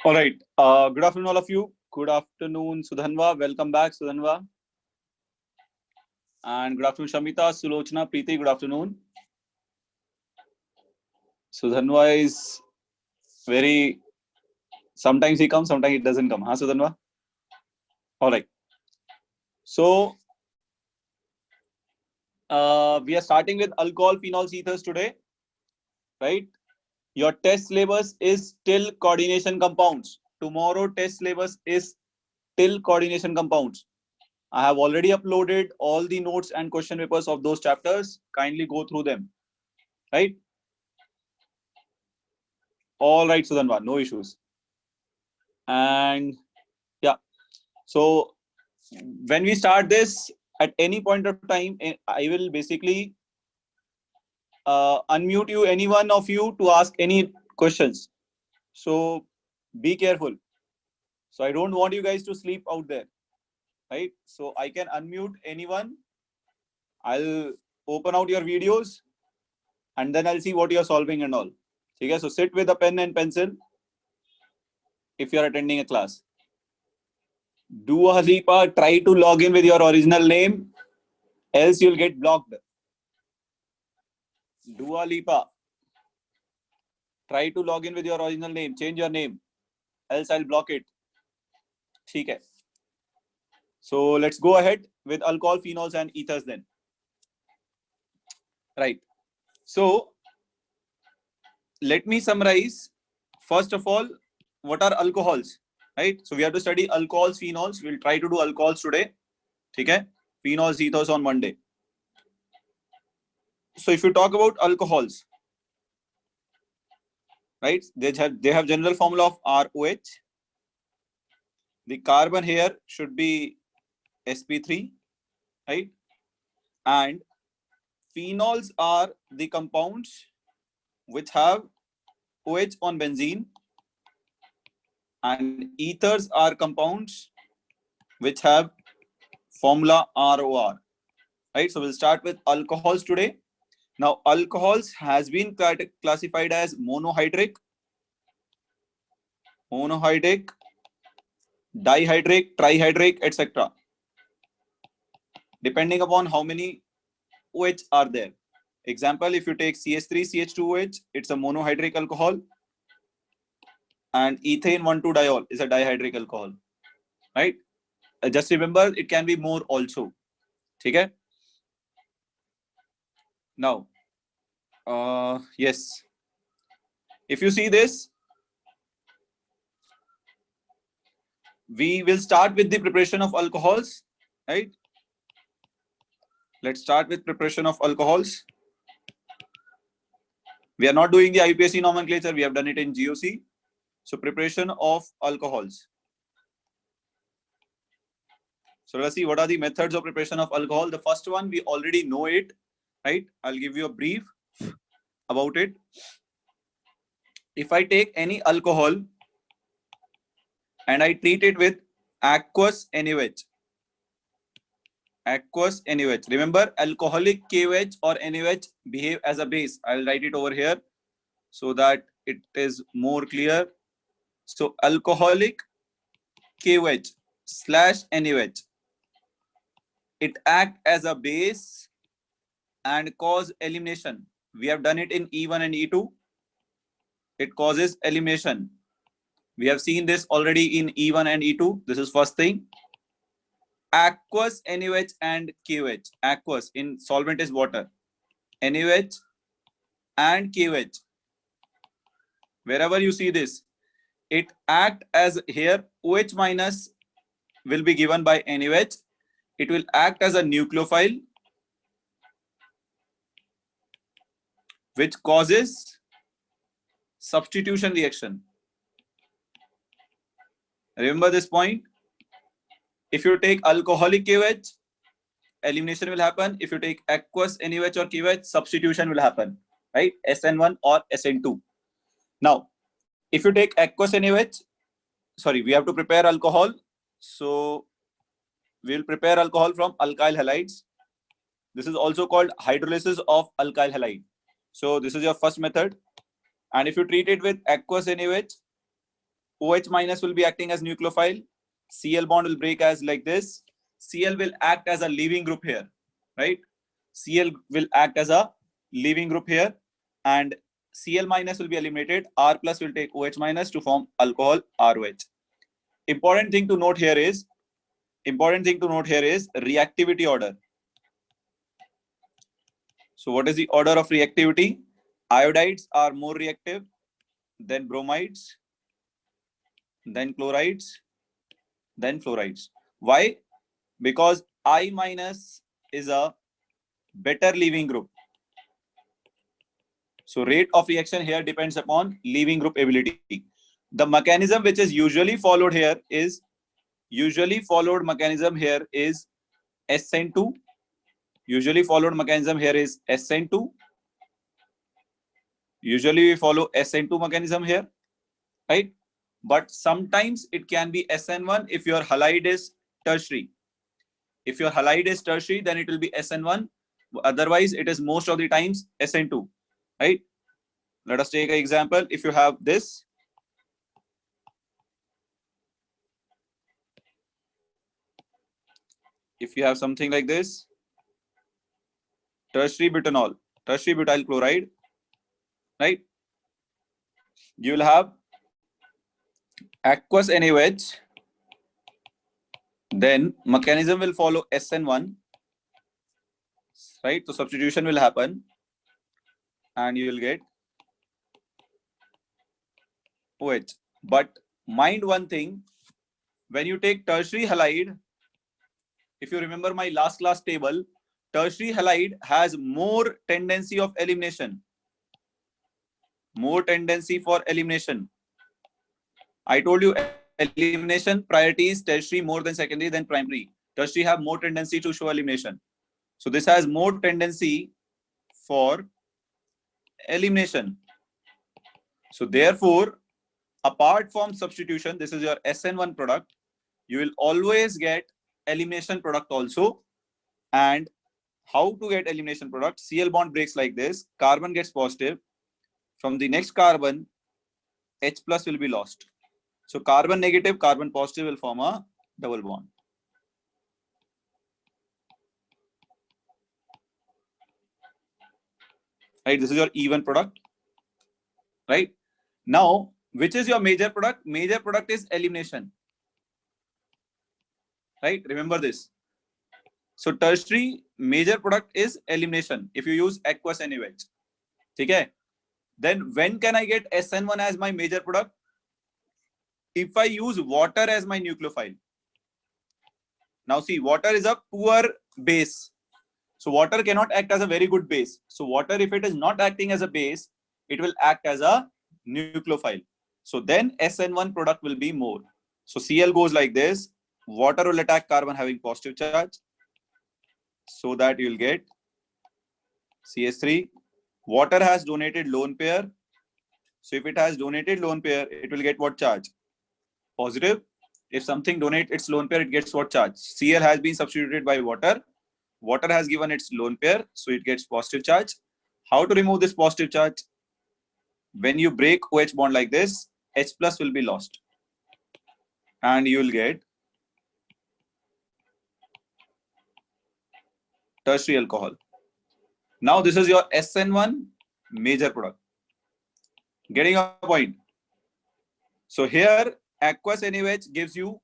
All right. Good afternoon, all of you. Good afternoon, Sudhanva. Welcome back, Sudhanva. And good afternoon, Shamita, Sulochana, Preeti. Good afternoon. Sudhanva is very. Sometimes he comes, sometimes he doesn't come. Huh, Sudhanva? All right. So we are starting with alcohol, phenols, ethers today, right? Your test syllabus is still coordination compounds. Tomorrow test syllabus is still coordination compounds. I have already uploaded all the notes and question papers of those chapters. Kindly go through them, right? All right, Sudhanva, no issues. And yeah, so when we start this, at any point of time, I will basically unmute you, any one of you, to ask any questions. So be careful. So I don't want you guys to sleep out there, right? So I can unmute anyone. I'll open out your videos and then I'll see what you're solving and all. Okay, so sit with a pen and pencil if you're attending a class. Dua Lipa, try to log in with your original name, else you'll get blocked. Dua Lipa, try to log in with your original name, change your name, else I'll block it. Okay. So let's go ahead with alcohol, phenols, and ethers then. Right. So let me summarize. First of all, what are alcohols? Right. So we have to study alcohols, phenols. We'll try to do alcohols today. Okay. Phenols, ethers on Monday. So if you talk about alcohols, right, they have general formula of ROH. The carbon here should be sp3, right? And phenols are the compounds which have OH on benzene, and ethers are compounds which have formula ROR, right? So we'll start with alcohols today. Now alcohols has been classified as monohydric, dihydric, trihydric, etc. depending upon how many OH are there. Example, if you take CH3CH2OH, it's a monohydric alcohol, and ethane 1,2-diol is a dihydric alcohol, right? Just remember, it can be more also. Okay? Now, yes. If you see this, we will start with the preparation of alcohols, right? Let's start with preparation of alcohols. We are not doing the IUPAC nomenclature. We have done it in GOC. So preparation of alcohols. So let's see what are the methods of preparation of alcohol. The first one, we already know it, right? I'll give you a brief about it. If I take any alcohol and I treat it with aqueous NaOH, remember alcoholic KOH or NaOH behave as a base. I'll write it over here so that it is more clear. So alcoholic KOH / NaOH, it act as a base and cause elimination. We have done it in E1 and E2. It causes elimination. We have seen this already in E1 and E2. This is first thing. Aqueous NaOH and KOH. Aqueous in solvent is water. NaOH and KOH. Wherever you see this, it act as here OH minus will be given by NaOH. It will act as a nucleophile which causes substitution reaction. Remember this point. If you take alcoholic KOH, elimination will happen. If you take aqueous NaOH or KOH, substitution will happen, right? SN1 or SN2. Now, if you take aqueous NaOH, sorry, we have to prepare alcohol. So we will prepare alcohol from alkyl halides. This is also called hydrolysis of alkyl halide. So this is your first method. And if you treat it with aqueous NaOH, OH minus will be acting as nucleophile. Cl bond will break as like this. Cl will act as a leaving group here, right? Cl will act as a leaving group here, and Cl minus will be eliminated. R plus will take OH minus to form alcohol ROH. Important thing to note here is reactivity order. So what is the order of reactivity? Iodides are more reactive than bromides, then chlorides, then fluorides. Why? Because I minus is a better leaving group. So rate of reaction here depends upon leaving group ability. The mechanism which is usually followed here is SN2. Usually followed mechanism here is SN2. Usually we follow SN2 mechanism here, right? But sometimes it can be SN1 if your halide is tertiary. If your halide is tertiary, then it will be SN1. Otherwise, it is most of the times SN2, right? Let us take an example. If you have this, if you have something like this, tertiary butanol, tertiary butyl chloride, right? You will have aqueous NaOH. Then mechanism will follow SN1, right? So substitution will happen, and you will get OH. But mind one thing, when you take tertiary halide, if you remember my last class table, tertiary halide has more tendency of elimination. More tendency for elimination. I told you elimination priority is tertiary more than secondary than primary. Tertiary have more tendency to show elimination. So this has more tendency for elimination. So therefore, apart from substitution, this is your SN1 product, you will always get elimination product also. And how to get elimination product? Cl bond breaks like this, carbon gets positive. From the next carbon, H plus will be lost. So carbon negative, carbon positive will form a double bond. Right, this is your even product. Right, now which is your major product? Major product is elimination. Right, remember this. So tertiary major product is elimination if you use aqueous NaOH. Okay, then when can I get SN1 as my major product? If I use water as my nucleophile. Now see, water is a poor base. So water cannot act as a very good base. So water, if it is not acting as a base, it will act as a nucleophile. So then SN1 product will be more. So Cl goes like this. Water will attack carbon having positive charge, so that you will get CH3. Water has donated lone pair. So if it has donated lone pair, it will get what charge? Positive. If something donates its lone pair, it gets what charge? Cl has been substituted by water. Water has given its lone pair, so it gets positive charge. How to remove this positive charge? When you break OH bond like this, H plus will be lost, and you will get tertiary alcohol. Now this is your SN1 major product. Getting a point? So here aqueous NaOH gives you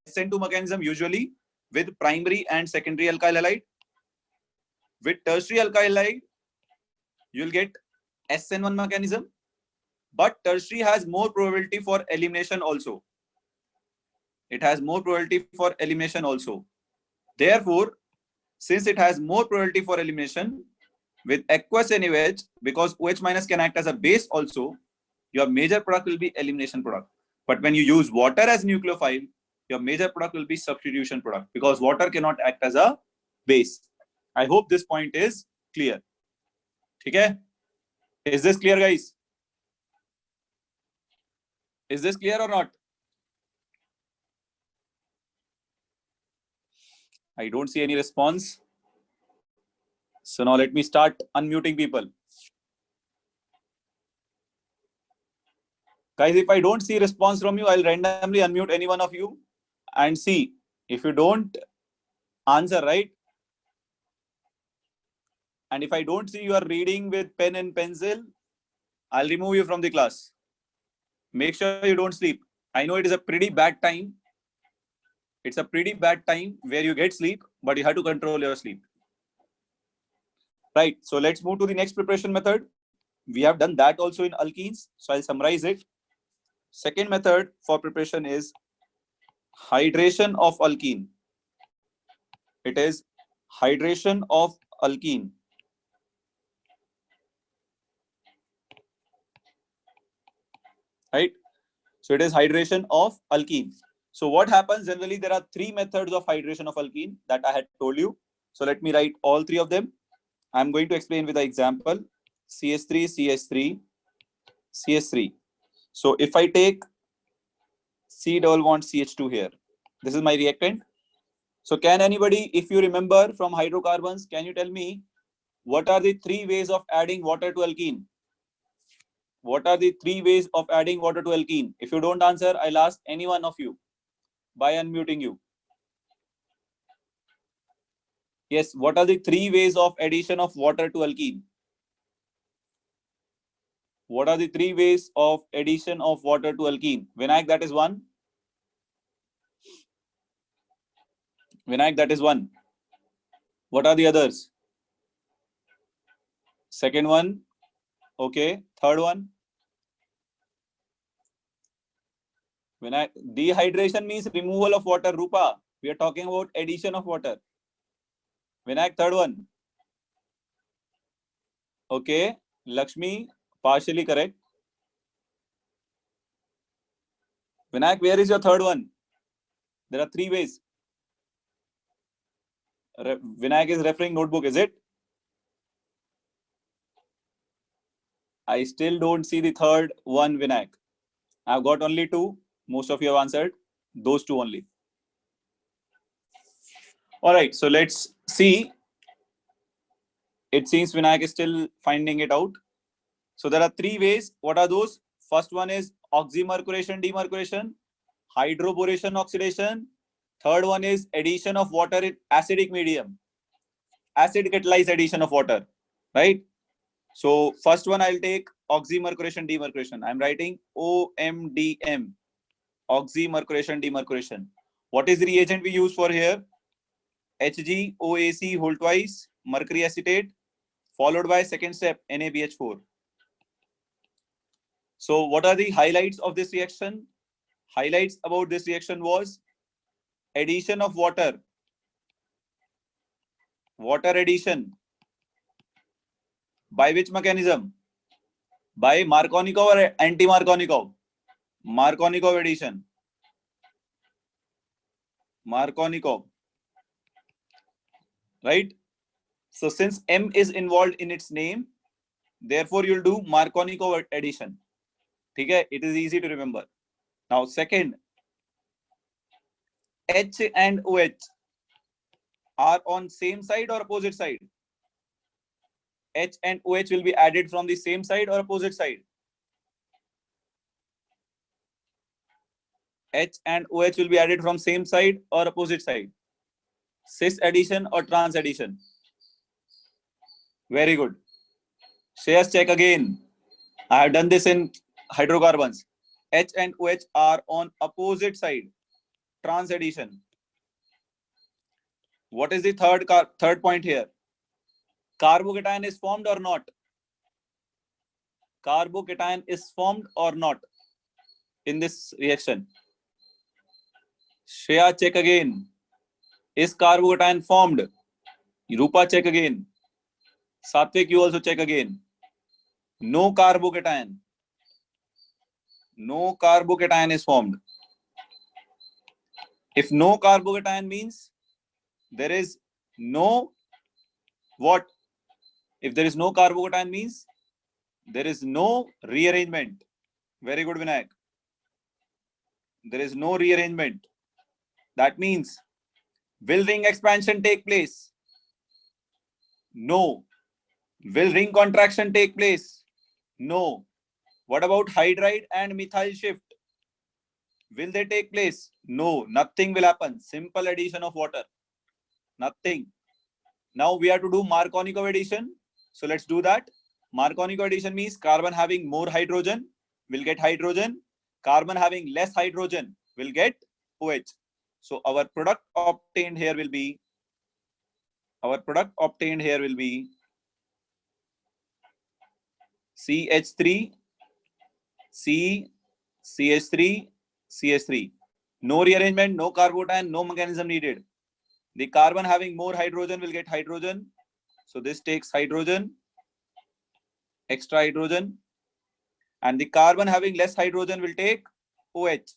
SN2 mechanism usually with primary and secondary alkyl halide. With tertiary alkyl halide, you will get SN1 mechanism, but tertiary has more probability for elimination also. It has more probability for elimination also. Therefore, since it has more probability for elimination, with aqueous NaOH, because OH minus can act as a base also, your major product will be elimination product. But when you use water as nucleophile, your major product will be substitution product, because water cannot act as a base. I hope this point is clear. Okay? Is this clear, guys? Is this clear or not? I don't see any response. So now let me start unmuting people. Guys, if I don't see response from you, I'll randomly unmute any one of you and see. If you don't answer right, and if I don't see you are reading with pen and pencil, I'll remove you from the class. Make sure you don't sleep. I know it is a pretty bad time. It's a pretty bad time where you get sleep, but you have to control your sleep. Right. So let's move to the next preparation method. We have done that also in alkenes. So I'll summarize it. Second method for preparation is hydration of alkene. It is hydration of alkene. Right. So it is hydration of alkene. So what happens generally, there are three methods of hydration of alkene that I had told you. So let me write all three of them. I'm going to explain with the example CH3, CH3, CH3. So if I take C double bond CH2 here, this is my reactant. So can anybody, if you remember from hydrocarbons, can you tell me what are the three ways of adding water to alkene? What are the three ways of adding water to alkene? If you don't answer, I'll ask any one of you by unmuting you. Yes, what are the three ways of addition of water to alkene? What are the three ways of addition of water to alkene? Vinayak, that is one. Vinayak, that is one. What are the others? Second one. Okay. Third one. Vinayak, dehydration means removal of water. Rupa, we are talking about addition of water. Vinayak, third one. Okay. Lakshmi, partially correct. Vinayak, where is your third one? There are three ways. Vinayak is referring notebook, is it? I still don't see the third one, Vinayak. I've got only two. Most of you have answered. Those two only. All right. So let's see. It seems Vinayak is still finding it out. So there are three ways. What are those? First one is oxymercuration, demercuration, hydroboration, oxidation. Third one is addition of water in acidic medium. Acid catalyzed addition of water, right? So first one I'll take oxymercuration, demercuration. I'm writing OMDM, oxymercuration, demercuration. What is the reagent we use for here? HgOAc whole twice, mercury acetate, followed by second step NaBH4. So what are the highlights of this reaction? Highlights about this reaction was addition of water. Water addition. By which mechanism? By Markovnikov or anti-Markovnikov? Markovnikov addition. Markovnikov. Right? So since M is involved in its name, therefore you'll do Markovnikov addition. Okay? It is easy to remember. Now second, H and OH are on same side or opposite side? H and OH will be added from the same side or opposite side? H and OH will be added from same side or opposite side? Cis addition or trans addition? Very good. Shreyas, check again. I have done this in hydrocarbons. H and OH are on opposite side. Trans addition. What is the third point here? Carbocation is formed or not? Carbocation is formed or not in this reaction? Shreya, check again. Is carbocation formed? Rupa, check again. Satvik, you also check again. No carbocation. No carbocation is formed. If no carbocation means there is no what? If there is no carbocation means there is no rearrangement. Very good, Vinayak. There is no rearrangement. That means will ring expansion take place? No. Will ring contraction take place? No. What about hydride and methyl shift? Will they take place? No, nothing will happen. Simple addition of water. Nothing. Now we have to do Markovnikov addition. So let's do that. Markovnikov addition means carbon having more hydrogen will get hydrogen. Carbon having less hydrogen will get OH. So our product obtained here will be CH3, C, CH3, CH3. No rearrangement, no carbon, no mechanism needed. The carbon having more hydrogen will get hydrogen. So this takes hydrogen, extra hydrogen. And the carbon having less hydrogen will take OH.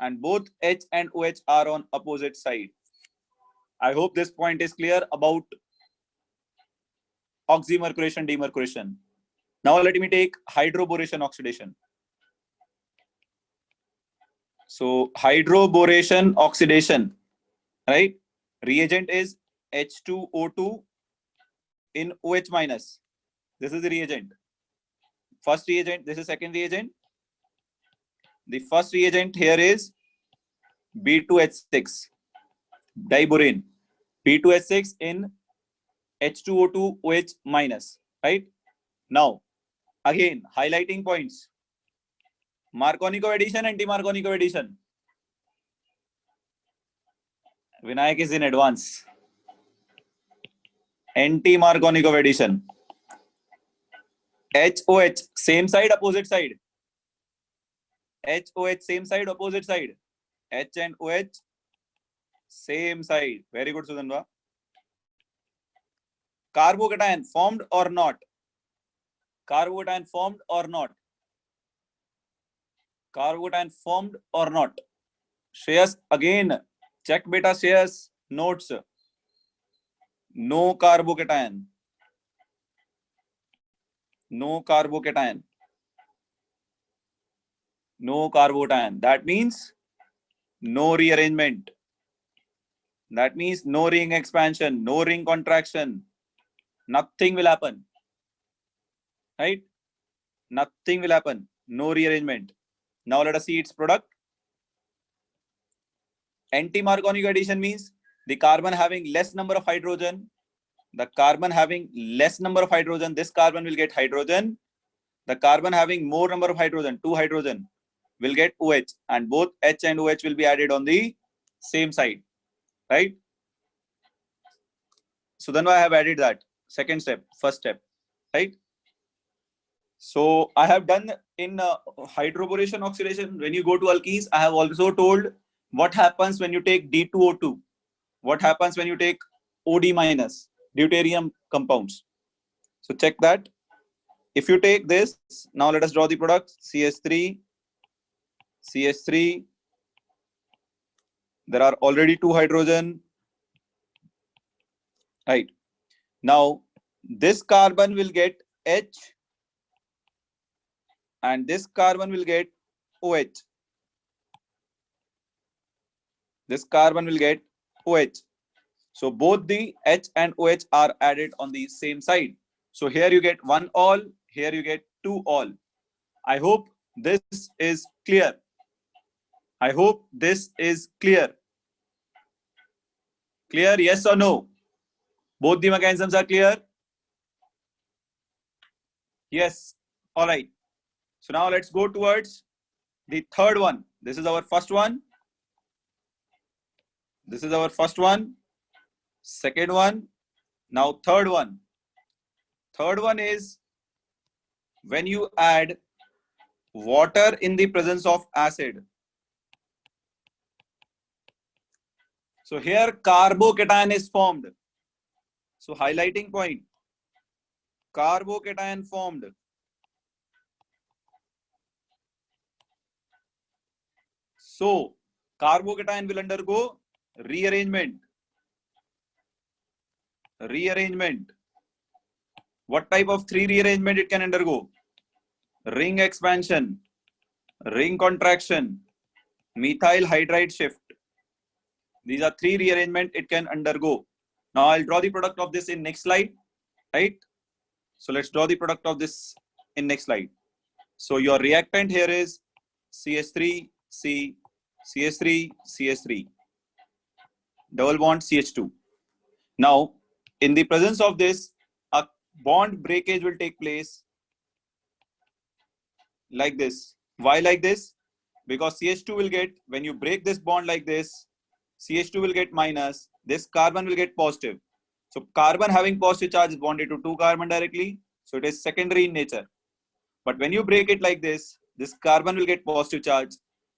And both H and OH are on opposite side. I hope this point is clear about oxymercuration, demercuration. Now let me take hydroboration oxidation. So hydroboration oxidation, right? Reagent is H2O2 in OH minus. This is the reagent. First reagent, this is second reagent. The first reagent here is B2H6, diborane. B2H6 in H2O2 OH minus, right? Now, again, highlighting points. Markovnikov addition, anti-Markovnikov addition. Vinayak is in advance. Anti-Markovnikov addition. HOH, same side, opposite side. HOH, same side, opposite side. H and OH, same side. Very good, Sudhanva. Carbocation formed or not? Carbocation formed or not? Carbocation formed or not? Shreyas, again, check beta Shreyas notes. No carbocation. No carbocation. No carbocation. That means no rearrangement. That means no ring expansion, no ring contraction. Nothing will happen. Right? Nothing will happen. No rearrangement. Now let us see its product. Anti-Markovnikov addition means the carbon having less number of hydrogen. The carbon having less number of hydrogen, this carbon will get hydrogen. The carbon having more number of hydrogen, 2 hydrogen, will get OH. And both H and OH will be added on the same side. Right? So then I have added that. Second step, first step. Right? So I have done in hydroboration oxidation. When you go to alkenes, I have also told what happens when you take D2O2. What happens when you take OD minus, deuterium compounds. So check that. If you take this, now let us draw the product. CH3, CH3. There are already 2 hydrogen. Right. Now, this carbon will get H and this carbon will get OH. This carbon will get OH. So both the H and OH are added on the same side. So here you get 1 all, here you get 2 all. I hope this is clear. I hope this is clear. Clear, yes or no? Both the mechanisms are clear? Yes. All right. So now let's go towards the third one. This is our first one. This is our first one. Second one. Now third one. Third one is when you add water in the presence of acid. So here carbocation is formed. So highlighting point. Carbocation formed. So carbocation will undergo rearrangement. Rearrangement. What type of 3 rearrangement it can undergo? Ring expansion, ring contraction, methyl hydride shift. These are 3 rearrangement it can undergo. Now I'll draw the product of this in next slide, right? So let's draw the product of this in next slide. So your reactant here is CH3, C, CH3, CH3, double bond CH2. Now, in the presence of this, a bond breakage will take place like this. Why like this? Because CH2 will get, when you break this bond like this, CH2 will get minus, this carbon will get positive. So carbon having positive charge is bonded to 2 carbon directly. So it is secondary in nature. But when you break it like this carbon will get positive charge.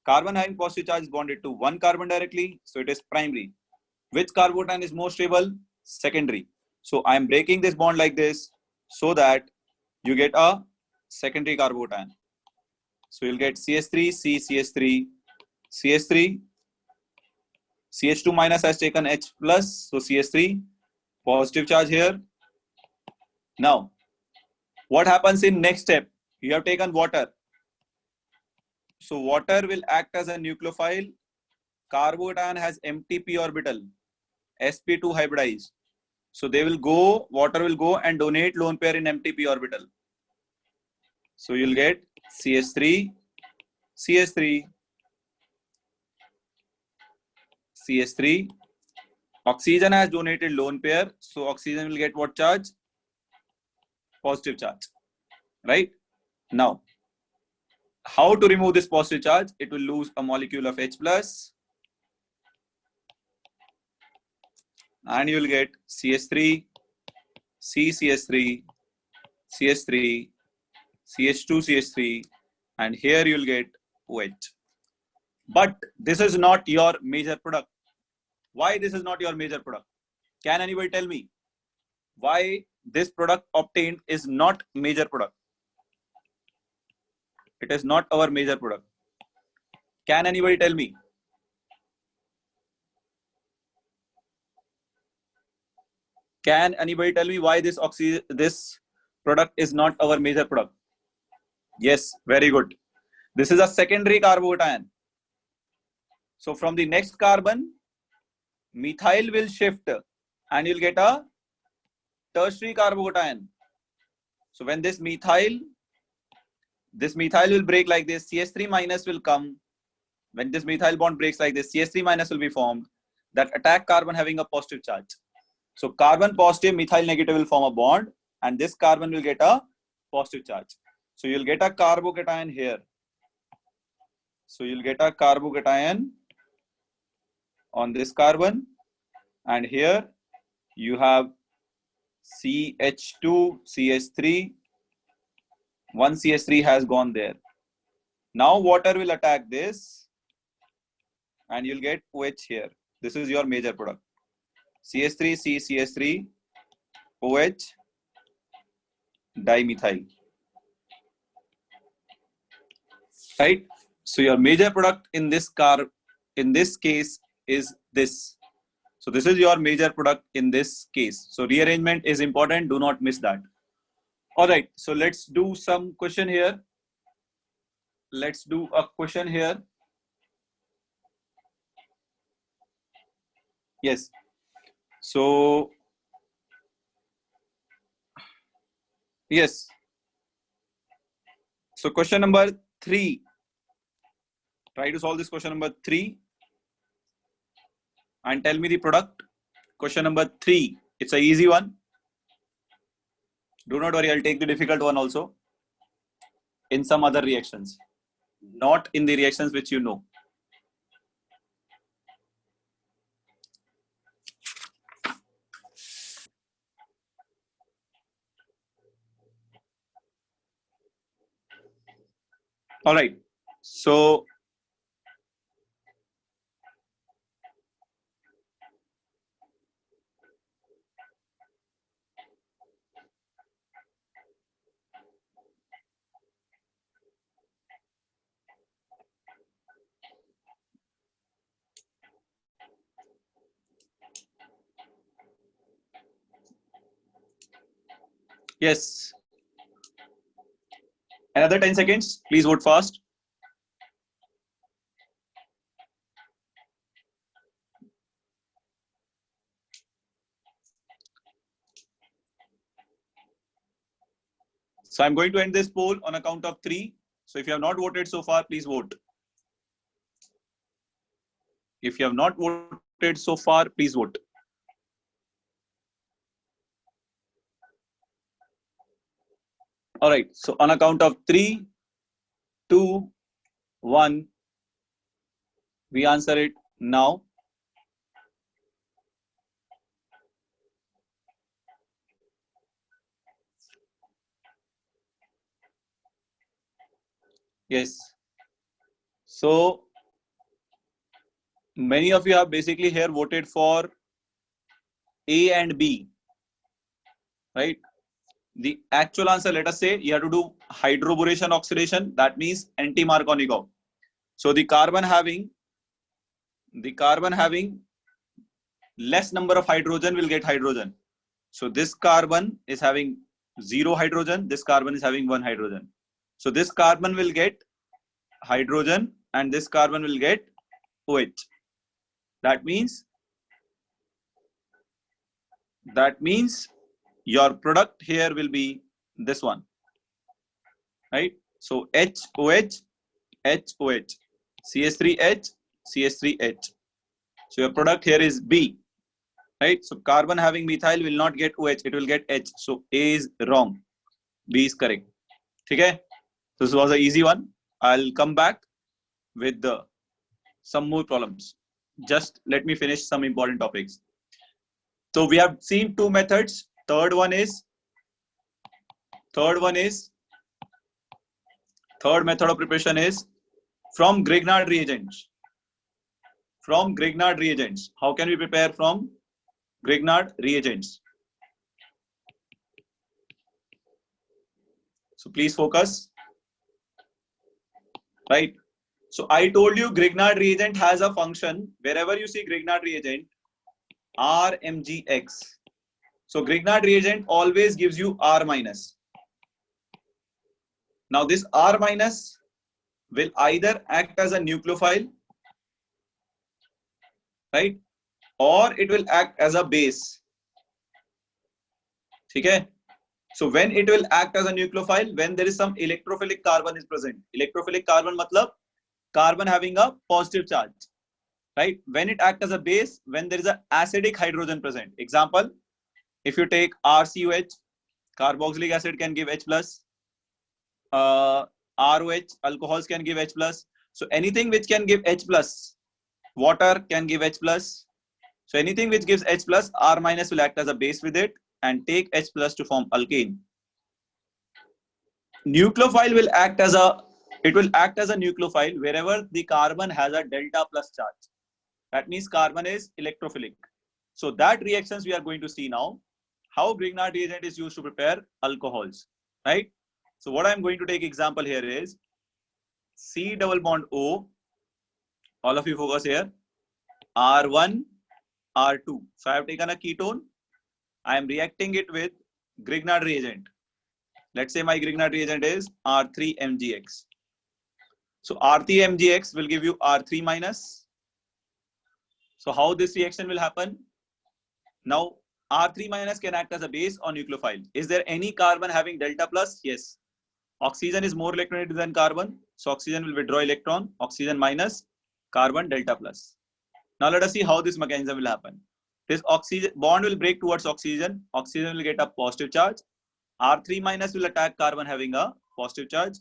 Carbon having positive charge is bonded to 1 carbon directly. So it is primary. Which carbocation is more stable? Secondary. So I am breaking this bond like this so that you get a secondary carbocation. So you'll get CH3, C, CH3, CH3, CH2 minus has taken H plus, so CH3, positive charge here. Now, what happens in next step? You have taken water. So water will act as a nucleophile. Carbocation has empty p orbital, sp2 hybridized. So they will go, water will go and donate lone pair in empty p orbital. So you'll get CH3, CH3, CH3. Oxygen has donated lone pair. So oxygen will get what charge? Positive charge. Right? Now, how to remove this positive charge? It will lose a molecule of H plus. And you will get CH3, CCH3, CH3, CH2, CH3, and here you will get OH. But this is not your major product. Why this is not your major product? Can anybody tell me why this product obtained is not major product? It is not our major product. Can anybody tell me? Can anybody tell me why this product is not our major product? Yes, very good. This is a secondary carbocation. So from the next carbon, methyl will shift and you'll get a tertiary carbocation. So when this methyl will break like this, CH3 minus will come. When this methyl bond breaks like this, CH3 minus will be formed that attack carbon having a positive charge. So carbon positive, methyl negative will form a bond and this carbon will get a positive charge. So you'll get a carbocation here. So you'll get a carbocation on this carbon and here you have CH2, CH3, one CH3 has gone there. Now water will attack this and you'll get OH here. This is your major product. CH3, C, CH3, OH, dimethyl. Right? So your major product in this case is this. So this is your major product in this case. So rearrangement is important. Do not miss that. All right. So let's do some question here. Let's do a question here. Yes. So yes. So question number 3. Try to solve this question number 3 and tell me the product. Question number 3. It's an easy one. Do not worry, I'll take the difficult one also in some other reactions, not in the reactions which you know. All right. So yes. Another 10 seconds. Please vote fast. So I'm going to end this poll on a count of 3. So if you have not voted so far, please vote. If you have not voted so far, please vote. All right. So on a count of 3, 2, 1, we answer it now. Yes. So many of you have basically here voted for A and B, right? The actual answer, let us say you have to do hydroboration oxidation. That means anti-Markovnikov. So the carbon having less number of hydrogen will get hydrogen. So this carbon is having 0 hydrogen. This carbon is having 1 hydrogen. So this carbon will get hydrogen and this carbon will get OH. That means your product here will be this one, right? So HOH, HOH, CH3H, CH3H. So your product here is B, right? So carbon having methyl will not get OH, it will get H. So A is wrong, B is correct. Okay? This was an easy one. I'll come back with some more problems. Just let me finish some important topics. So we have seen 2 methods. Third method of preparation is from Grignard reagents. From Grignard reagents. How can we prepare from Grignard reagents? So please focus. Right. So I told you Grignard reagent has a function. Wherever you see Grignard reagent, RMGX. So Grignard reagent always gives you R minus. Now this R minus will either act as a nucleophile, right? Or it will act as a base. Okay? So when it will act as a nucleophile, when there is some electrophilic carbon is present. Electrophilic carbon matlab carbon having a positive charge, right? When it acts as a base, when there is an acidic hydrogen present. Example, if you take RCOH, carboxylic acid can give H plus. ROH, alcohols can give H plus. So anything which can give H plus, water can give H plus. So anything which gives H plus, R minus will act as a base with it and take H plus to form alkane. Nucleophile will act as a nucleophile wherever the carbon has a delta plus charge. That means carbon is electrophilic. So that reactions we are going to see now. How Grignard reagent is used to prepare alcohols, right? So what I'm going to take example here is C double bond O. All of you focus here. R1, R2. So I have taken a ketone. I am reacting it with Grignard reagent. Let's say my Grignard reagent is R3MgX. So R3MgX will give you R3 minus. So how this reaction will happen? Now R3 minus can act as a base or nucleophile. Is there any carbon having delta plus? Yes. Oxygen is more electronegative than carbon. So oxygen will withdraw electron. Oxygen minus, carbon delta plus. Now let us see how this mechanism will happen. This oxygen bond will break towards oxygen. Oxygen will get a positive charge. R3 minus will attack carbon having a positive charge.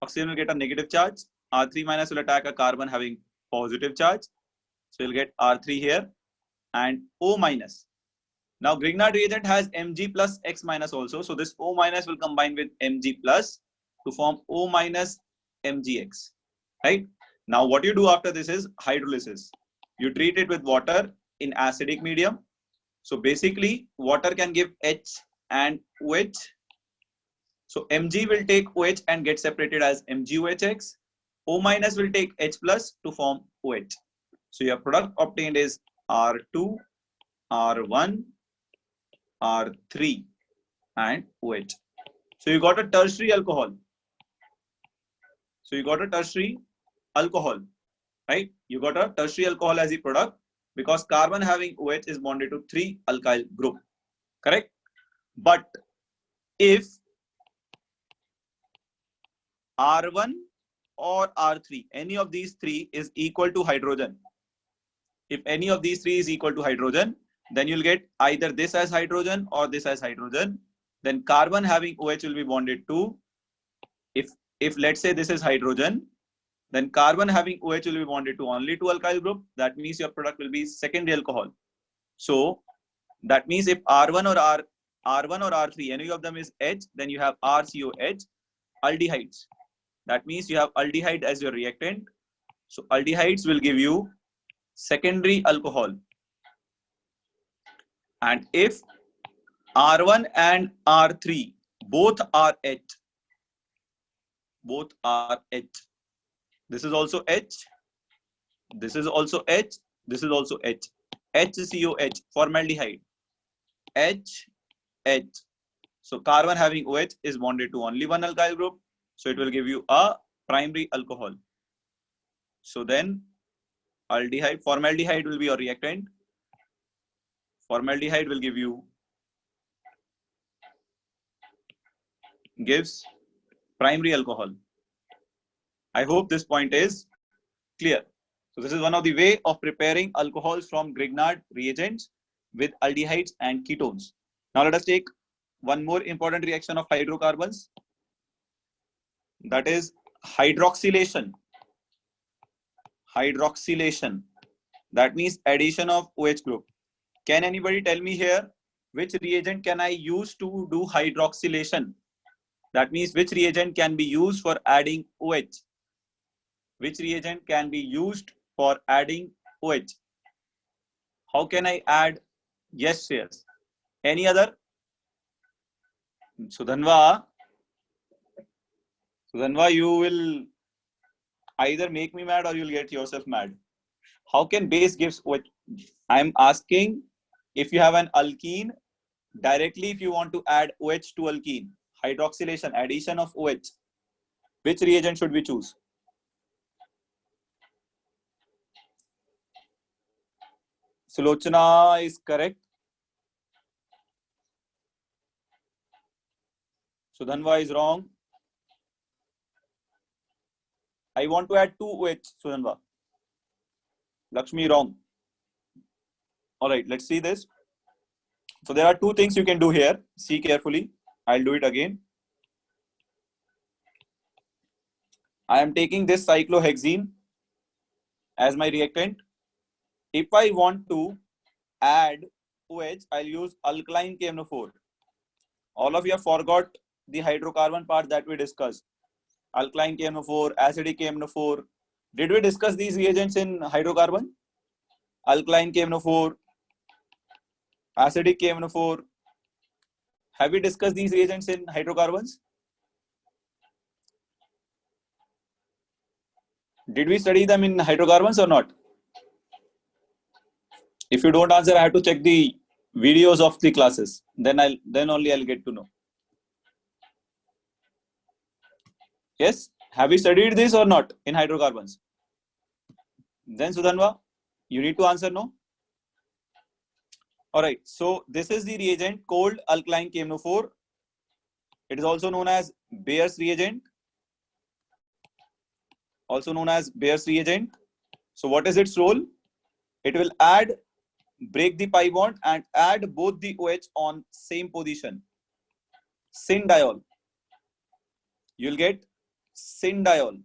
Oxygen will get a negative charge. R3 minus will attack a carbon having positive charge. So you'll get R3 here and O minus. Now Grignard reagent has Mg plus X minus also. So this O minus will combine with Mg plus to form O minus MgX, right? Now what you do after this is hydrolysis. You treat it with water in acidic medium. So basically water can give H and OH. So Mg will take OH and get separated as MgOHX. O minus will take H plus to form OH. So your product obtained is R2, R1, R3 and OH. So you got a tertiary alcohol. Right? You got a tertiary alcohol as a product because carbon having OH is bonded to 3 alkyl group. Correct? But if R1 or R3, any of these three is equal to hydrogen. If any of these three is equal to hydrogen, then you'll get either this as hydrogen or this as hydrogen. Then carbon having OH will be bonded to, if let's say this is hydrogen, then carbon having OH will be bonded to only two alkyl group. That means your product will be secondary alcohol. So that means if R1 or R3, any of them is H, then you have RCOH, aldehydes. That means you have aldehyde as your reactant. So aldehydes will give you secondary alcohol. And if R1 and R3 both are H, this is also H, this is also H, this is also H, HCOH, formaldehyde, H. So carbon having OH is bonded to only one alkyl group, so it will give you a primary alcohol. So then aldehyde, formaldehyde will be your reactant. Formaldehyde will gives primary alcohol. I hope this point is clear. So this is one of the way of preparing alcohols from Grignard reagents with aldehydes and ketones. Now let us take one more important reaction of hydrocarbons, that is hydroxylation. That means addition of OH group. Can anybody tell me here which reagent can I use to do hydroxylation? That means which reagent can be used for adding OH? Which reagent can be used for adding OH? How can I add? Yes. Any other? Sudhanva, you will either make me mad or you'll get yourself mad. How can base gives OH? I'm asking if you have an alkene, directly if you want to add OH to alkene, hydroxylation, addition of OH, which reagent should we choose? Sulochana is correct. Sudhanva is wrong. I want to add 2 OH, Sudhanva. Lakshmi wrong. All right, let's see this. So there are two things you can do here. See carefully. I'll do it again. I am taking this cyclohexene as my reactant. If I want to add OH, I'll use alkyl KMnO4. All of you have forgot the hydrocarbon part that we discussed. Alkyl KMnO4, acidic KMnO4. Did we discuss these reagents in hydrocarbon? Alkyl KMnO4, acidic KMnO4. Have we discussed these reagents in hydrocarbons? Did we study them in hydrocarbons or not? If you don't answer, I have to check the videos of the classes. Then only I'll get to know. Yes? Have we studied this or not in hydrocarbons? Then Sudhanva, you need to answer no. All right. So this is the reagent called alkyl KMnO4. It is also known as Bayer's reagent. So what is its role? It will break the pi bond and add both the OH on same position. Syndiol. You'll get syndiol.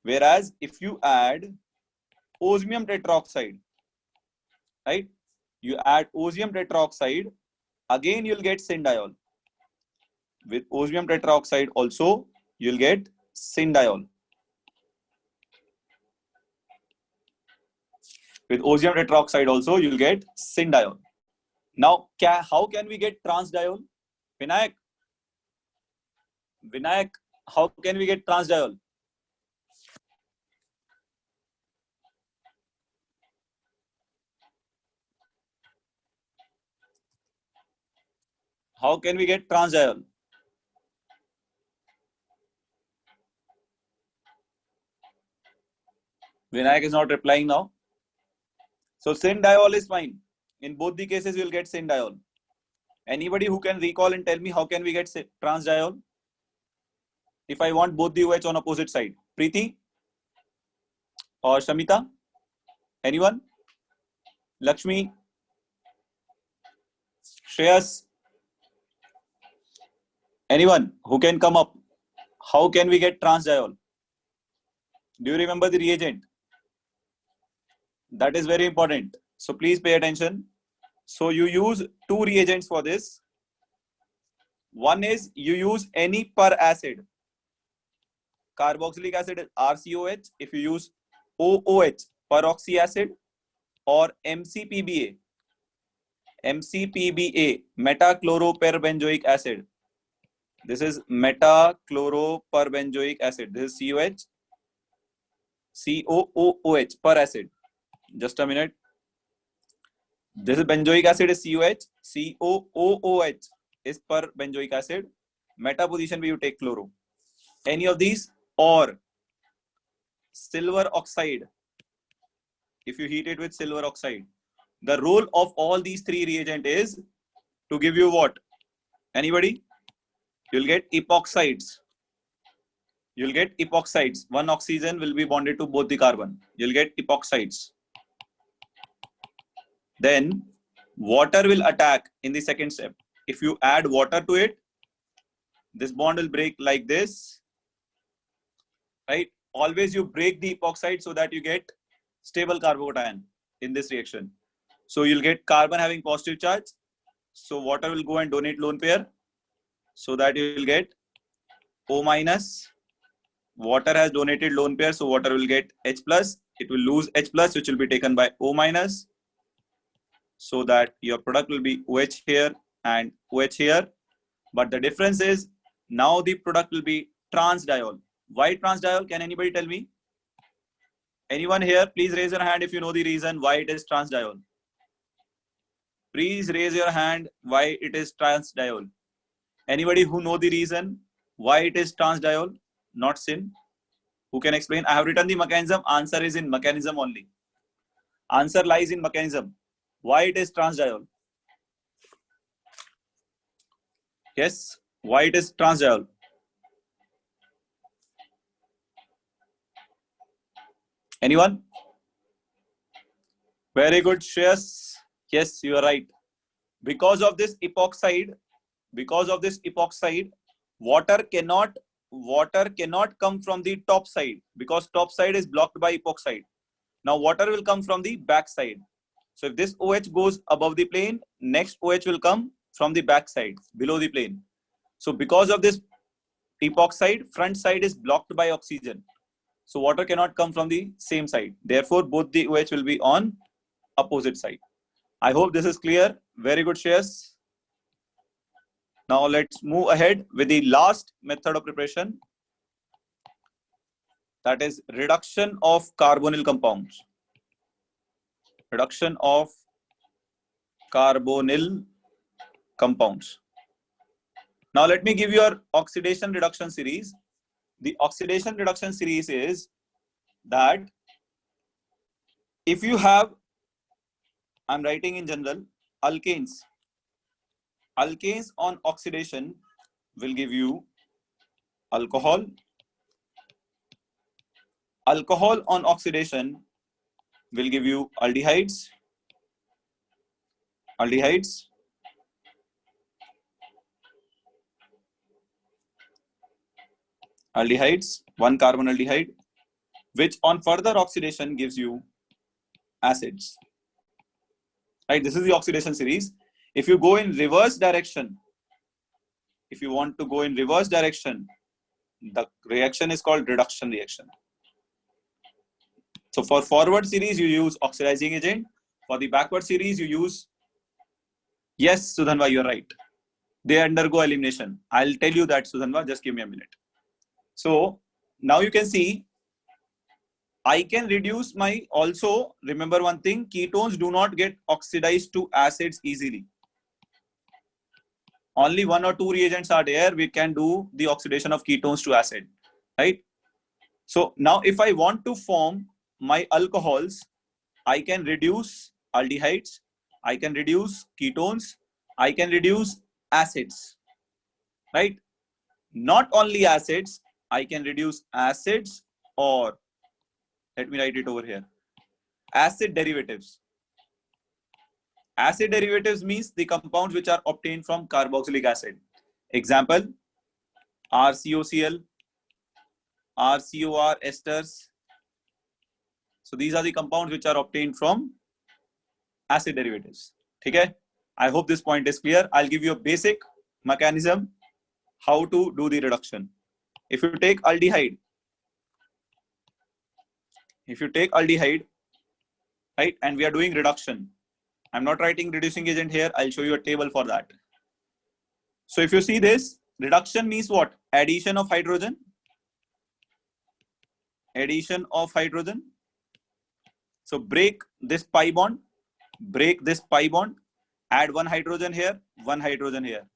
Whereas if you add osmium tetroxide, right? You add osmium tetroxide, again you'll get syndiol. With osmium tetroxide also, you'll get syndiol. Now, how can we get transdiol? Vinayak, how can we get transdiol? How can we get transdiol? Vinayak is not replying now. So syndiol is fine. In both the cases, you'll get syndiol. Anybody who can recall and tell me how can we get transdiol? If I want both the OH on opposite side. Preeti or Shamita? Anyone? Lakshmi? Shreyas? Anyone who can come up? How can we get transdiol? Do you remember the reagent? That is very important. So please pay attention. So you use two reagents for this. One is you use any per acid. Carboxylic acid is RCOH. If you use OOH, peroxy acid, or MCPBA, metachloropyrbenzoic acid. This is metachloropyrbenzoic acid. This is COH, COOH per acid. Just a minute. This is benzoic acid is COH, COOH is per benzoic acid. Meta position where you take chloro. Any of these or silver oxide. If you heat it with silver oxide, the role of all these three reagent is to give you what? Anybody? You'll get epoxides. You'll get epoxides. One oxygen will be bonded to both the carbon. You'll get epoxides. Then water will attack in the second step. If you add water to it, this bond will break like this, right? Always you break the epoxide so that you get stable carbocation in this reaction. So you'll get carbon having positive charge. So water will go and donate lone pair so that you will get O minus. Water has donated lone pair, so water will get H plus. It will lose H plus, which will be taken by O minus. So that your product will be OH here and OH here. But the difference is now the product will be transdiol. Why transdiol? Can anybody tell me? Anyone here? Please raise your hand if you know the reason why it is transdiol. Please raise your hand why it is transdiol. Anybody who know the reason why it is transdiol, not syn? Who can explain? I have written the mechanism. Answer is in mechanism only. Answer lies in mechanism. Why it is transdiol? Yes, why it is transdiol? Anyone? Very good, Shreyas. Yes, you are right. Because of this epoxide, water cannot come from the top side because top side is blocked by epoxide. Now water will come from the back side. So if this OH goes above the plane, next OH will come from the back side, below the plane. So because of this epoxide, front side is blocked by oxygen. So water cannot come from the same side. Therefore, both the OH will be on opposite side. I hope this is clear. Very good, Shreyas. Now let's move ahead with the last method of preparation. That is reduction of carbonyl compounds. Reduction of carbonyl compounds. Now let me give you your oxidation reduction series. The oxidation reduction series is that if you have, I'm writing in general, alkanes. Alkanes on oxidation will give you alcohol. Alcohol on oxidation will give you aldehydes. Aldehydes. Aldehydes, one carbon aldehyde, which on further oxidation gives you acids. Right, this is the oxidation series. If you go in reverse direction, if you want to go in reverse direction, the reaction is called reduction reaction. So for forward series, you use oxidizing agent. For the backward series, you use, yes, Sudhanva, you're right. They undergo elimination. I'll tell you that, Sudhanva, just give me a minute. So now you can see, I can reduce my, also remember one thing, ketones do not get oxidized to acids easily. Only one or two reagents are there, we can do the oxidation of ketones to acid, right? So now if I want to form my alcohols, I can reduce aldehydes, I can reduce ketones, I can reduce acids, right? Not only acids, I can reduce acids, or let me write it over here, acid derivatives. Acid derivatives means the compounds which are obtained from carboxylic acid. Example, RCOCl, RCOR esters. So these are the compounds which are obtained from acid derivatives. Okay? I hope this point is clear. I'll give you a basic mechanism how to do the reduction. If you take aldehyde, right, and we are doing reduction. I'm not writing reducing agent here. I'll show you a table for that. So if you see this, reduction means what? Addition of hydrogen. Addition of hydrogen. So break this pi bond, add one hydrogen here, one hydrogen here.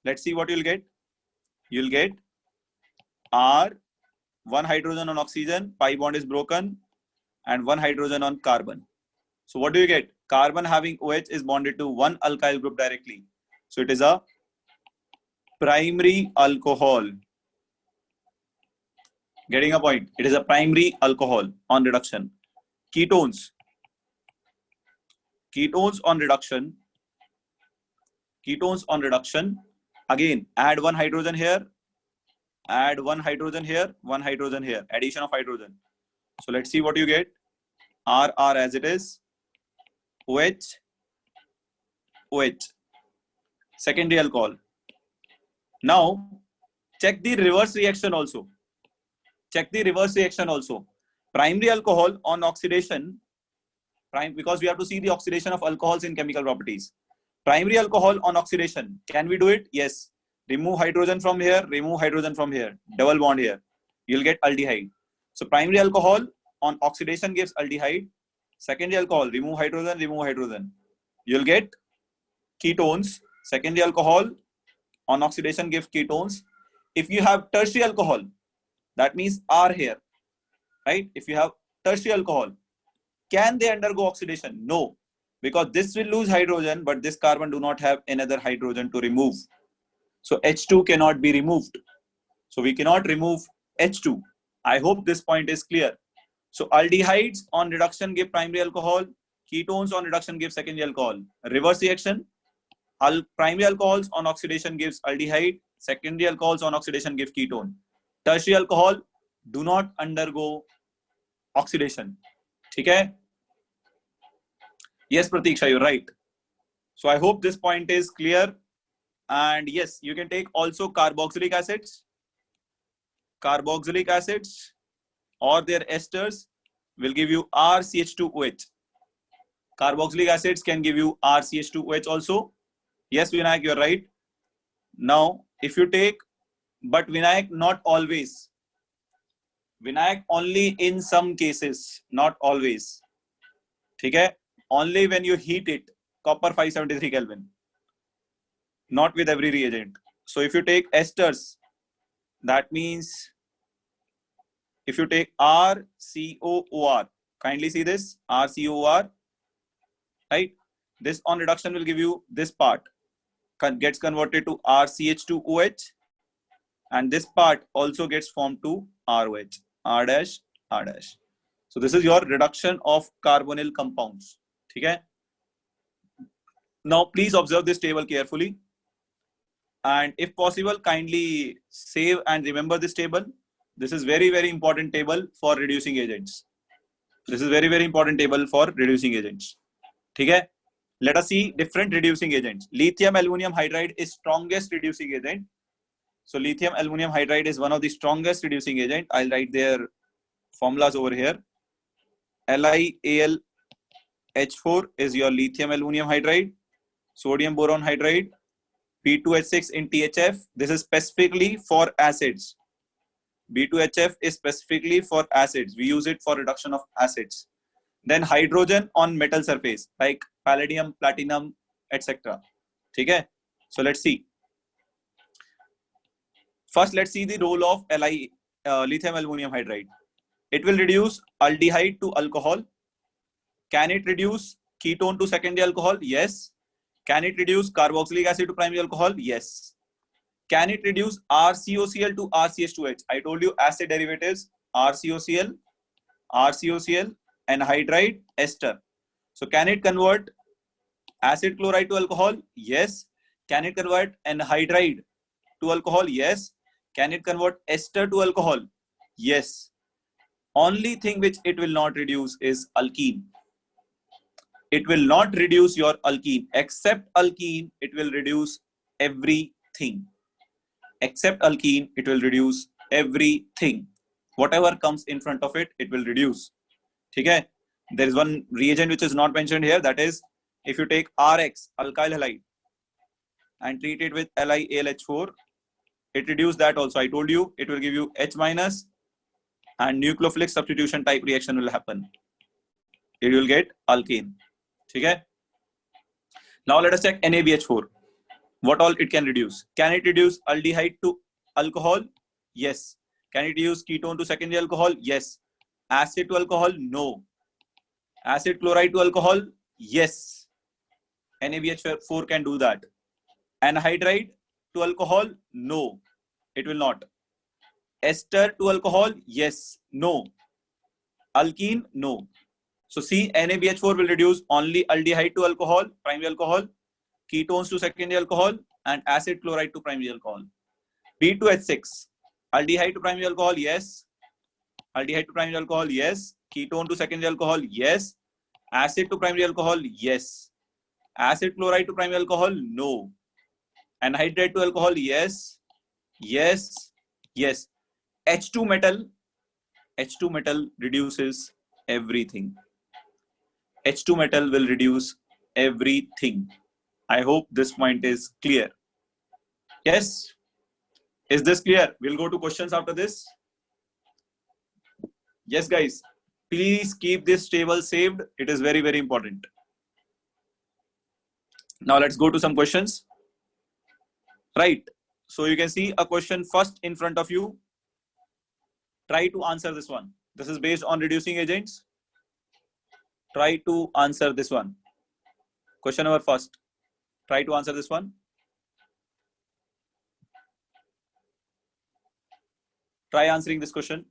Let's see what you'll get. You'll get R, one hydrogen on oxygen, pi bond is broken, and one hydrogen on carbon. So what do you get? Carbon having OH is bonded to one alkyl group directly. So it is a primary alcohol. Getting a point? It is a primary alcohol on reduction. Ketones. Ketones on reduction. Ketones on reduction. Again, add one hydrogen here. Add one hydrogen here. One hydrogen here. Addition of hydrogen. So let's see what you get. R as it is. OH. OH. Secondary alcohol. Now, check the reverse reaction also. Check the reverse reaction also. Primary alcohol on oxidation, because we have to see the oxidation of alcohols in chemical properties. Primary alcohol on oxidation, can we do it? Yes. Remove hydrogen from here, remove hydrogen from here, double bond here. You'll get aldehyde. So primary alcohol on oxidation gives aldehyde. Secondary alcohol, remove hydrogen. You'll get ketones. Secondary alcohol on oxidation gives ketones. If you have tertiary alcohol, that means R here, right? If you have tertiary alcohol, can they undergo oxidation? No, because this will lose hydrogen, but this carbon do not have another hydrogen to remove. So H2 cannot be removed. So we cannot remove H2. I hope this point is clear. So aldehydes on reduction give primary alcohol. Ketones on reduction give secondary alcohol. Reverse reaction. Primary alcohols on oxidation gives aldehyde. Secondary alcohols on oxidation give ketone. Tertiary alcohol do not undergo oxidation. Okay? Yes, Pratiksha, you're right. So I hope this point is clear. And yes, you can take also carboxylic acids. Carboxylic acids or their esters will give you RCH2OH. Carboxylic acids can give you RCH2OH also. Yes, Vinayak, you're right. Now, if you take, but Vinayak, not always. Vinayak, only in some cases, not always. Okay? Only when you heat it, copper 573 Kelvin. Not with every reagent. So if you take esters, that means if you take RCOOR, kindly see this, RCOR, right? This on reduction will give you this part, gets converted to RCH2OH, and this part also gets formed to ROH, R dash, R dash. So this is your reduction of carbonyl compounds. Okay? Now please observe this table carefully. And if possible, kindly save and remember this table. This is very, very important table for reducing agents. This is very, very important table for reducing agents. Okay? Let us see different reducing agents. Lithium aluminum hydride is strongest reducing agent. So lithium aluminum hydride is one of the strongest reducing agent. I'll write their formulas over here. LiAlH4 is your lithium aluminum hydride. Sodium boron hydride. B2H6 in THF. This is specifically for acids. B2HF is specifically for acids. We use it for reduction of acids. Then hydrogen on metal surface like palladium, platinum, etc. Okay? So let's see. First, let's see the role of lithium aluminum hydride. It will reduce aldehyde to alcohol. Can it reduce ketone to secondary alcohol? Yes. Can it reduce carboxylic acid to primary alcohol? Yes. Can it reduce RCOCl to RCH2H? I told you acid derivatives, RCOCl, anhydride, ester. So can it convert acid chloride to alcohol? Yes. Can it convert anhydride to alcohol? Yes. Can it convert ester to alcohol? Yes. Only thing which it will not reduce is alkene. It will not reduce your alkene. Except alkene, it will reduce everything. Except alkene, it will reduce everything. Whatever comes in front of it, it will reduce. Okay? There is one reagent which is not mentioned here. That is, if you take RX, alkyl halide, and treat it with LiAlH4, it reduces that also. I told you, it will give you H minus, and nucleophilic substitution type reaction will happen. It will get alkene. Okay? Now let us check NaBH4. What all it can reduce? Can it reduce aldehyde to alcohol? Yes. Can it reduce ketone to secondary alcohol? Yes. Acid to alcohol? No. Acid chloride to alcohol? Yes. NaBH4 can do that. Anhydride to alcohol? No. It will not. Ester to alcohol? Yes. No. Alkene? No. So see, NaBH4 will reduce only aldehyde to alcohol, primary alcohol, ketones to secondary alcohol, and acid chloride to primary alcohol. B2H6, aldehyde to primary alcohol, yes. Aldehyde to primary alcohol, yes. Ketone to secondary alcohol, yes. Acid to primary alcohol, yes. Acid chloride to primary alcohol, no. Anhydride to alcohol, yes. Yes. Yes. H2 metal reduces everything. H2 metal will reduce everything. I hope this point is clear. Yes? Is this clear? We'll go to questions after this. Yes, guys. Please keep this table saved. It is very, very important. Now let's go to some questions. Right. So you can see a question first in front of you. Try to answer this one. This is based on reducing agents. Try to answer this one. Question number first. Try to answer this one. Try answering this question.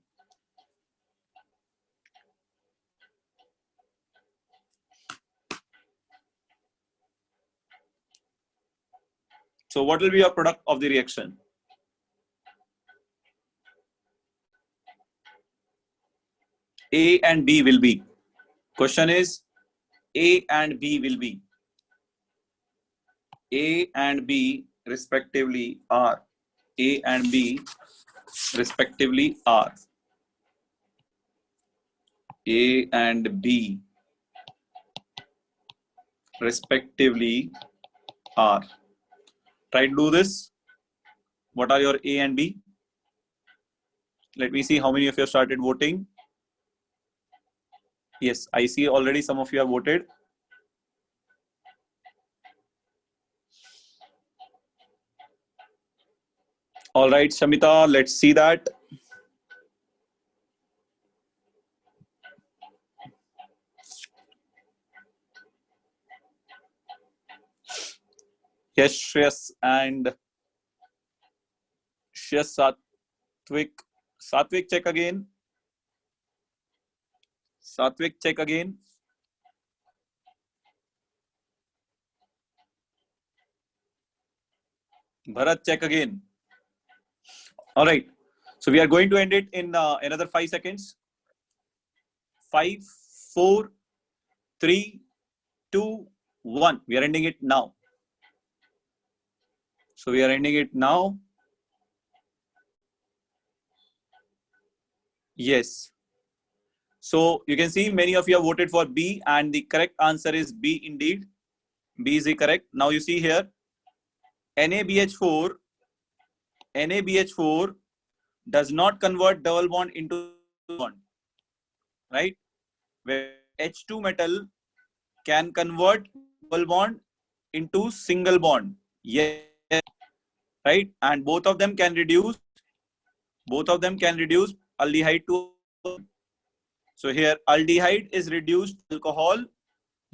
So what will be your product of the reaction? A and B will be. Question is, A and B will be. A and B respectively are. A and B respectively are. A and B respectively are. Try to do this. What are your A and B? Let me see how many of you have started voting. Yes, I see already some of you have voted. All right, Shamita, let's see that. Yes, Shreyas and Shreyas, Satvik. Satvik, check again. Satvik, check again. Bharat, check again. All right. So we are going to end it in another 5 seconds. 5, 4, 3, 2, 1. We are ending it now. So we are ending it now. Yes. So you can see many of you have voted for B, and the correct answer is B indeed. B is the correct. Now you see here, NaBH4 does not convert double bond into bond, right? Where H2 metal can convert double bond into single bond. Yes, right? And both of them can reduce aldehyde to. So here aldehyde is reduced to alcohol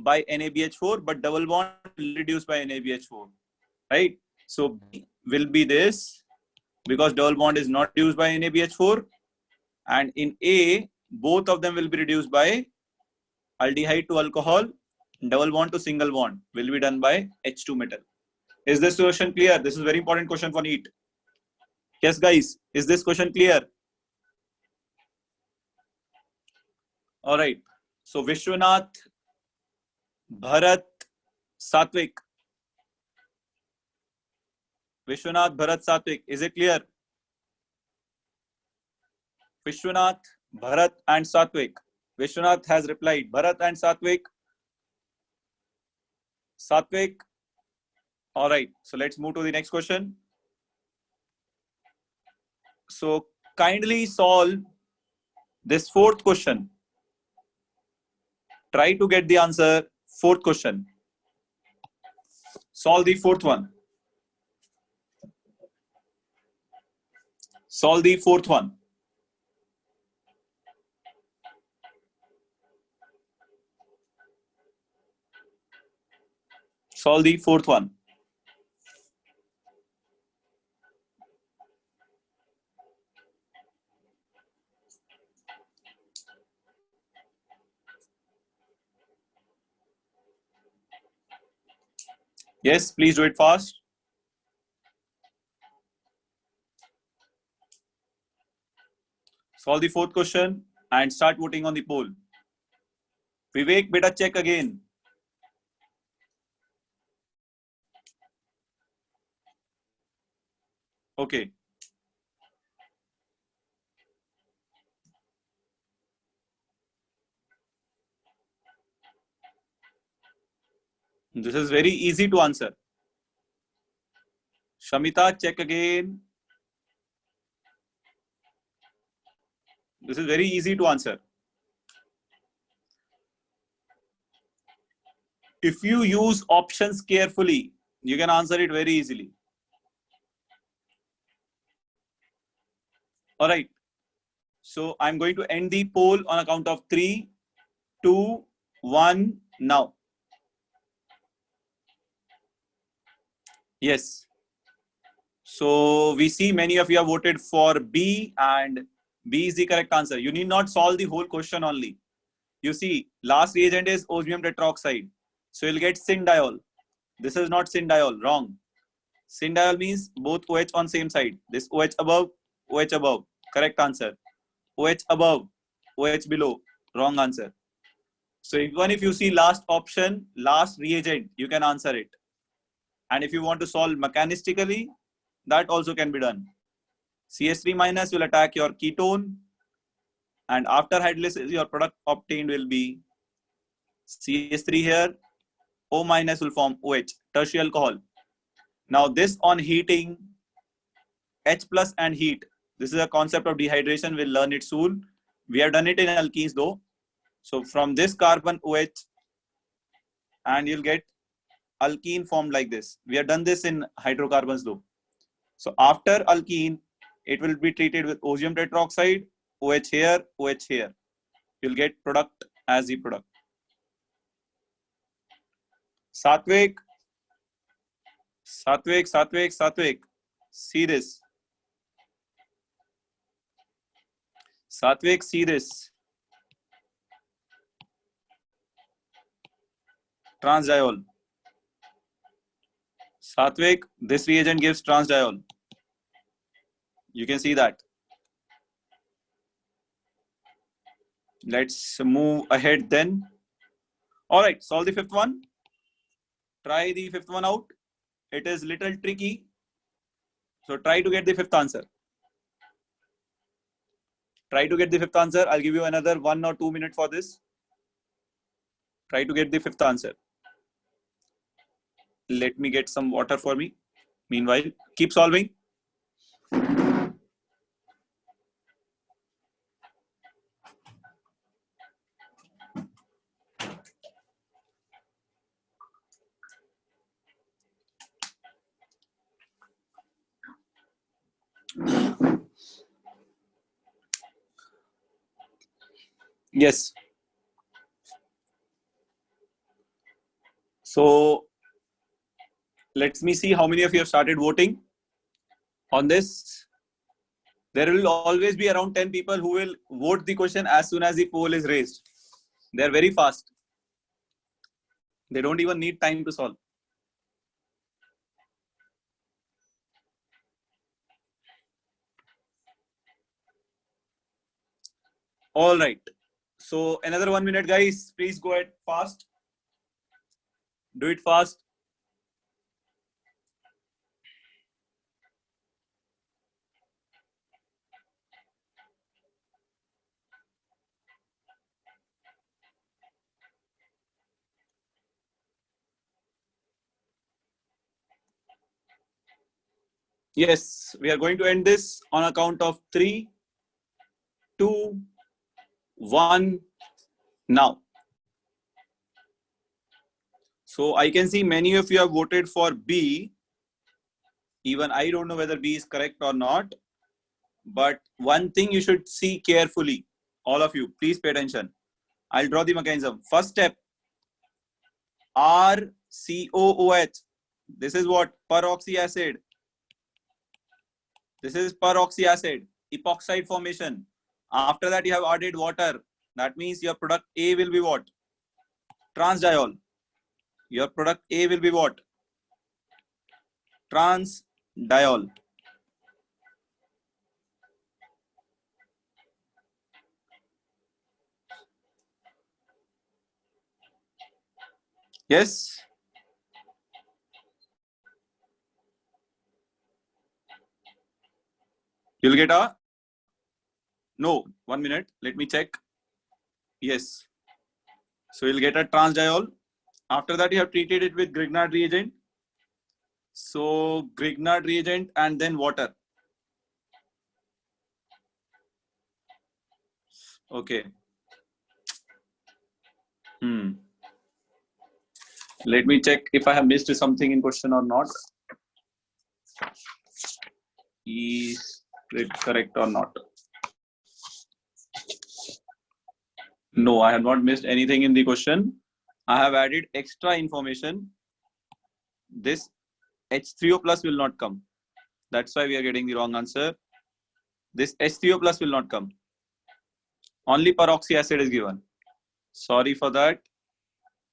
by NaBH4, but double bond will reduce by NaBH4, right? So B will be this, because double bond is not reduced by NaBH4, and in A, both of them will be reduced by aldehyde to alcohol, double bond to single bond will be done by H2 metal. Is this question clear? This is a very important question for NEET. Yes, guys, is this question clear? All right. So Vishwanath, Bharat, Satvik. Vishwanath, Bharat, Satvik. Is it clear? Vishwanath, Bharat, and Satvik. Vishwanath has replied. Bharat and Satvik. Satvik. All right. So let's move to the next question. So kindly solve this fourth question. Try to get the answer. Fourth question. Solve the fourth one. Solve the fourth one. Solve the fourth one. Yes, please do it fast. Solve the fourth question and start voting on the poll. Vivek, beta, check again. Okay. This is very easy to answer. Shamita, check again. This is very easy to answer. If you use options carefully, you can answer it very easily. All right. So I'm going to end the poll on account of 3, 2, 1 now. Yes. So we see many of you have voted for B, and B is the correct answer. You need not solve the whole question only. You see, last reagent is osmium tetroxide. So you'll get syndiol. This is not syndiol, wrong. Syndiol means both OH on same side. This OH above, OH above. Correct answer. OH above, OH below. Wrong answer. So even if you see last option, last reagent, you can answer it. And if you want to solve mechanistically, that also can be done. CH3 minus will attack your ketone, and after hydrolysis, your product obtained will be CH3 here. O minus will form OH, tertiary alcohol. Now this on heating, H plus and heat. This is a concept of dehydration. We'll learn it soon. We have done it in alkenes though. So from this carbon OH, and you'll get alkene formed like this. We have done this in hydrocarbons though. So after alkene, it will be treated with osmium tetroxide, OH here, OH here. You'll get product as the product. Satvik, Satvik, Satvik, Satvik. See this. Satvik, see this. Transdiol. Satvik, this reagent gives transdiol. You can see that. Let's move ahead then. All right, solve the fifth one. Try the fifth one out. It is little tricky. So try to get the fifth answer. Try to get the fifth answer. I'll give you another 1 or 2 minutes for this. Try to get the fifth answer. Let me get some water for me. Meanwhile, keep solving. Yes. So let me see how many of you have started voting on this. There will always be around 10 people who will vote the question as soon as the poll is raised. They are very fast. They don't even need time to solve. All right. So another 1 minute, guys. Please go ahead fast. Do it fast. Yes, we are going to end this on account of 3, 2, 1, now. So I can see many of you have voted for B. Even I don't know whether B is correct or not. But one thing you should see carefully, all of you, please pay attention. I'll draw the mechanism. First step, RCOOH. This is what? Peroxy acid. This is peroxy acid, epoxide formation. After that, you have added water. That means your product A will be what? Transdiol. Your product A will be what? Transdiol. Yes? You'll get a... No, 1 minute. Let me check. Yes. So you'll get a transdiol. After that, you have treated it with Grignard reagent. So Grignard reagent and then water. Okay. Let me check if I have missed something in question or not. Is it correct or not? No, I have not missed anything in the question. I have added extra information. This H3O plus will not come. That's why we are getting the wrong answer. This H3O plus will not come. Only peroxy acid is given. Sorry for that.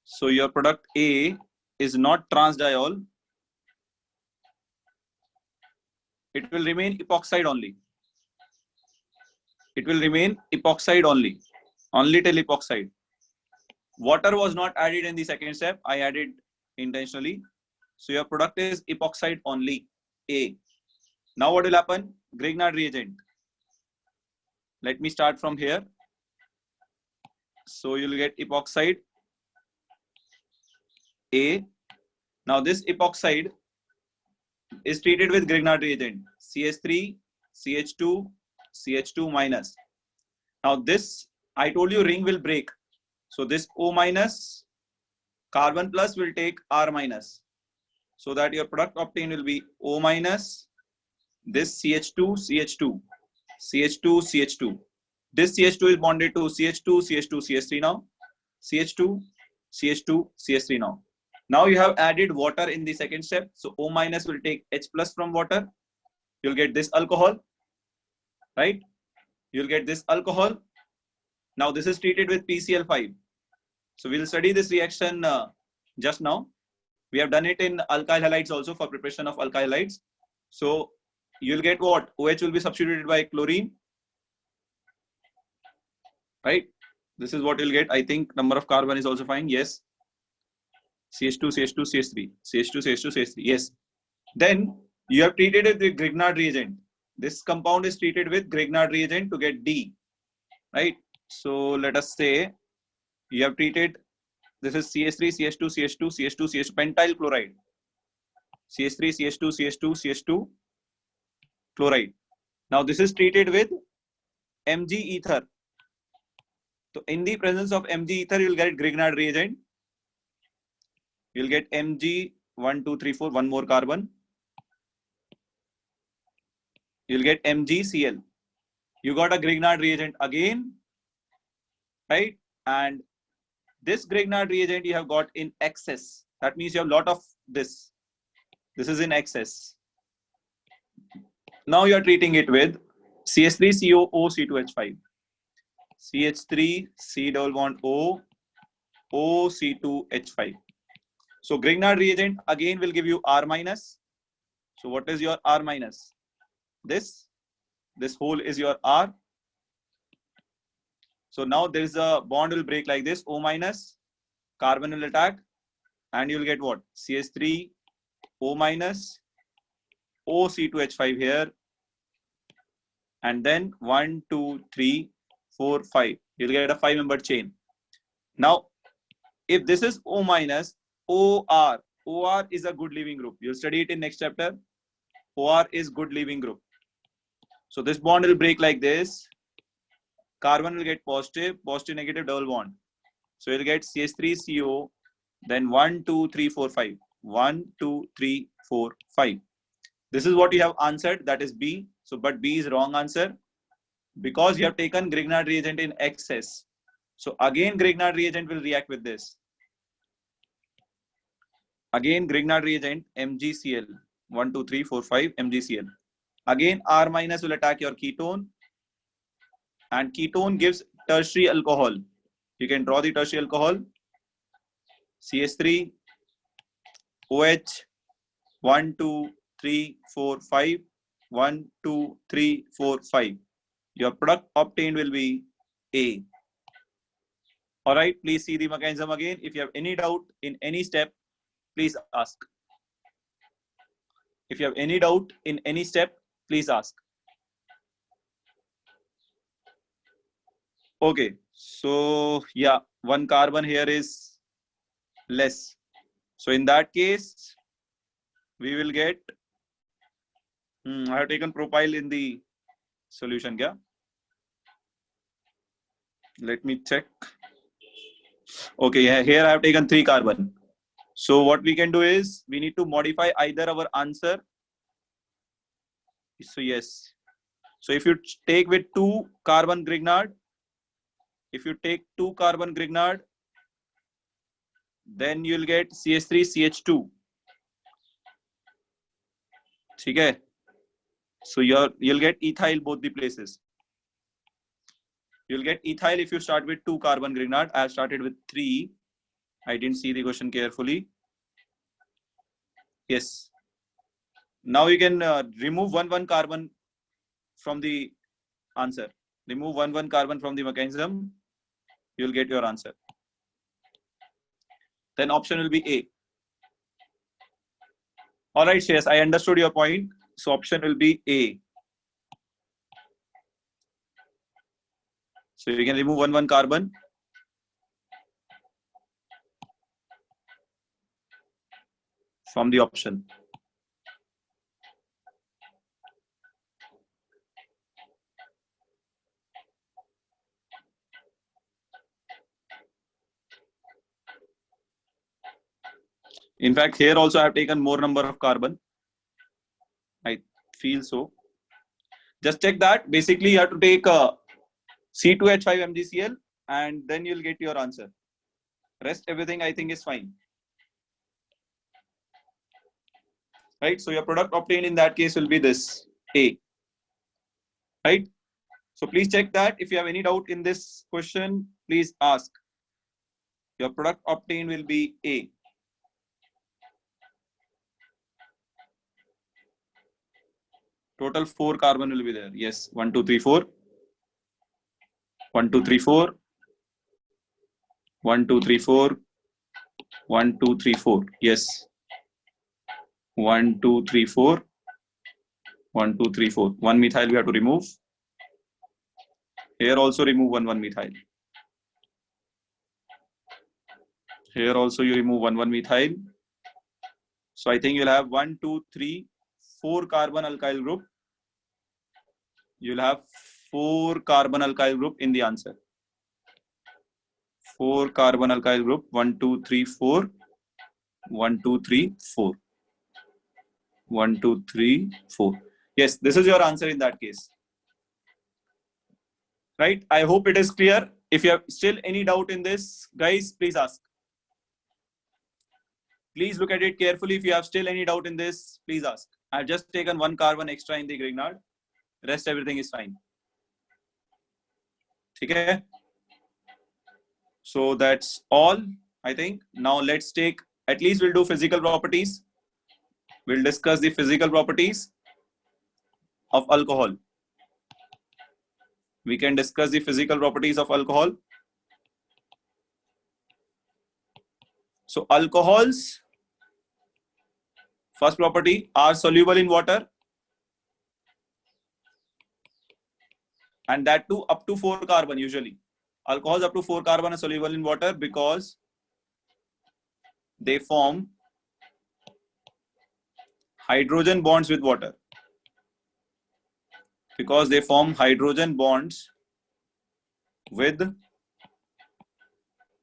So your product A is not transdiol. It will remain epoxide only. It will remain epoxide only. Only till epoxide. Water was not added in the second step. I added intentionally. So your product is epoxide only, A. Now what will happen? Grignard reagent. Let me start from here. So you'll get epoxide, A. Now this epoxide is treated with Grignard reagent, CH3, CH2, CH2 minus. Now this, I told you ring will break. So this O minus, carbon plus will take R minus. So that your product obtained will be O minus, this CH2, CH2, CH2, CH2. This CH2 is bonded to CH2, CH2, CH3 now. CH2, CH2, CH3 now. Now you have added water in the second step. So O minus will take H plus from water. You'll get this alcohol, right? You'll get this alcohol. Now this is treated with PCl5. So we'll study this reaction just now. We have done it in alkyl halides also for preparation of alkyl halides. So you'll get what? OH will be substituted by chlorine, right? This is what you'll get. I think number of carbon is also fine. Yes. CH2, CH2, CH3, CH2, CH2, CH3. Yes. Then you have treated it with Grignard reagent. This compound is treated with Grignard reagent to get D, right? So let us say you have treated, this is CH3, CH2, CH2, CH2, CH2, pentyl chloride. CH3, CH2, CH2, CH2, chloride. Now this is treated with Mg ether. So in the presence of Mg ether, you'll get Grignard reagent. You'll get Mg 1, 2, 3, 4, one more carbon. You'll get MgCl. You got a Grignard reagent again, right? And this Grignard reagent you have got in excess. That means you have a lot of this. This is in excess. Now you are treating it with CH3COO C2H5. CH3 C double bond O OC2H5. So Grignard reagent again will give you R minus. So what is your R minus? This whole is your R. So now there is a bond will break like this, O minus, carbon will attack, and you'll get what? CH3 O minus OC2H5 here, and then 1, 2, 3, 4, 5. You'll get a 5-member chain. Now, if this is O minus, OR is a good leaving group. You'll study it in next chapter. OR is good leaving group. So this bond will break like this. Carbon will get positive, negative double bond. So you'll get CH3CO, then 1, 2, 3, 4, 5. 1, 2, 3, 4, 5. This is what you have answered. That is B. So, but B is wrong answer because you have taken Grignard reagent in excess. So again, Grignard reagent will react with this. Again, Grignard reagent MgCl 1, 2, 3, 4, 5 MgCl. Again, R minus will attack your ketone, and ketone gives tertiary alcohol. You can draw the tertiary alcohol. CH3 OH 1, 2, 3, 4, 5. 1, 2, 3, 4, 5. Your product obtained will be A. All right, please see the mechanism again. If you have any doubt in any step, please ask. If you have any doubt in any step, please ask. Okay, so yeah, one carbon here is less. So in that case, we will get, I have taken propyl in the solution. Yeah. Let me check. Okay, here I have taken 3 carbon. So what we can do is we need to modify either our answer. So yes. So if you take with 2 carbon Grignard, if you take 2 carbon Grignard, then you'll get CH3CH2. Okay. So you'll get ethyl both the places. You'll get ethyl if you start with 2 carbon Grignard. I have started with 3. I didn't see the question carefully. Yes. Now you can remove 1 carbon from the answer. Remove 1 carbon from the mechanism. You'll get your answer. Then option will be A. All right, Shreyas, I understood your point. So option will be A. So you can remove 1 carbon. From the option. In fact, here also I have taken more number of carbon. I feel so. Just check that. Basically, you have to take C2H5 MgCl and then you'll get your answer. Rest everything I think is fine. Right? So your product obtained in that case will be this A. Right? So please check that. If you have any doubt in this question, please ask. Your product obtained will be A. Total 4 carbon will be there. Yes, 1, 2, 3, 4. 1, 2, 3, 4. 1, 2, 3, 4. 1, 2, 3, 4. Yes. 1, 2, 3, 4. 1, 2, 3, 4. 1 methyl we have to remove. Here also remove 1 methyl. Here also you remove 1 methyl. So I think you'll have 1, 2, 3, 4 carbon alkyl group. You'll have 4 carbon alkyl group in the answer. 4 carbon alkyl group. 1, 2, 3, 4. 1, 2, 3, 4. 1, 2, 3, 4. Yes, this is your answer in that case. Right? I hope it is clear. If you have still any doubt in this, guys, please ask. Please look at it carefully. If you have still any doubt in this, please ask. I've just taken 1 carbon extra in the Grignard. Rest everything is fine. Okay. So that's all, I think. Now let's take, at least we'll do physical properties. We'll discuss the physical properties of alcohol. We can discuss the physical properties of alcohol. So alcohols, first property, are soluble in water. And that too up to 4 carbon usually. Alcohols up to 4 carbon are soluble in water because they form hydrogen bonds with water. Because they form hydrogen bonds with